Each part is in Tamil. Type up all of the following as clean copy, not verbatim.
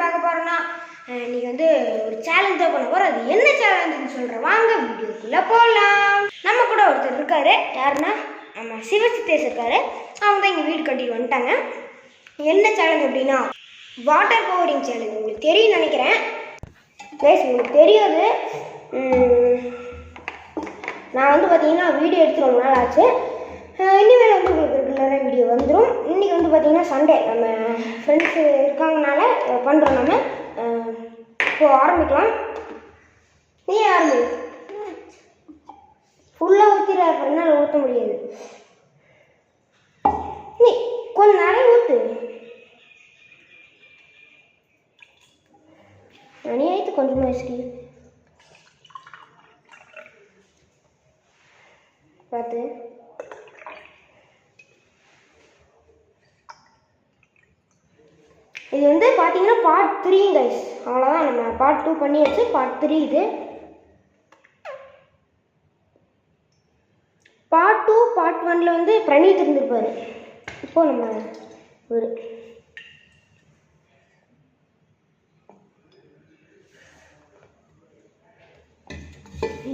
பார்க்க போகிறோன்னா இன்றைக்கி வந்து ஒரு சேலஞ்ச் தான் பண்ண போகிறோம். அது என்ன சேலஞ்சுன்னு சொல்கிறேன், வாங்க வீடியோக்குள்ளே போகலாம். நம்ம கூட ஒருத்தர் இருக்கார், யாருன்னா நம்ம சிவசித்தேஷ் இருக்கார். அவங்க தான் இங்கே வீடு கட்டிட்டு வந்துட்டாங்க. என்ன சேலஞ்ச் அப்படின்னா வாட்டர் பவரிங் சேலஞ்ச். உங்களுக்கு தெரியும்னு நினைக்கிறேன். ப்ளஸ் உங்களுக்கு தெரியாது, நான் வந்து பார்த்தீங்கன்னா வீடியோ எடுத்து ரொம்ப நாள் ஆச்சு. இனிமேல் வந்து உங்களுக்கு ரெகுலராக வீடியோ வந்துடும். இன்றைக்கி வந்து பார்த்திங்கன்னா சண்டே, நம்ம ஃப்ரெண்ட்ஸு இருக்காங்கனால பண்ணுறோம். நம்ம இப்போது ஆரம்பிக்கலாம். நீ ஆரம்பி. ஃபுல்லாக ஊற்றிடாரு, என்னால் ஊற்ற முடியாது. நீ கொஞ்சம் நிறைய ஊற்று. அநியாயத்து கொஞ்சமாக சரி பார்த்து. இது வந்து பார்த்தீங்கன்னா பார்ட் 3 கைஸ். அவ்வளோதான், நம்ம பார்ட் 2 பண்ணியாச்சு. பார்ட் 3 இது. பார்ட் 2 பார்ட் 1ல் வந்து பிரணீத் இருந்திருப்பார். இப்போ நம்ம ஒரு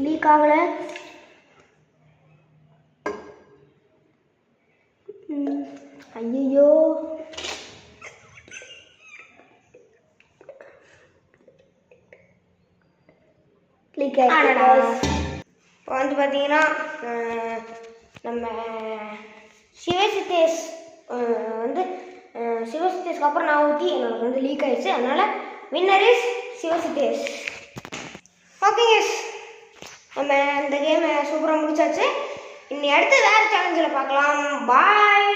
லீக் ஆகலை. ஐயோ இப்போ வந்து பார்த்தீங்கன்னா நம்ம சிவசித்தேஷ் வந்து சிவசித்தேஷ்க்கு அப்புறம் நான் ஊற்றி என்னோட வந்து லீக் ஆகிடுச்சு. அதனால் வின்னர் இஸ் சிவசித்தேஷ். ஓகே எஸ், நம்ம இந்த கேமை சூப்பராக முடிச்சாச்சு. இன்னி அடுத்து வேறு சேலஞ்சில் பார்க்கலாம். பாய்.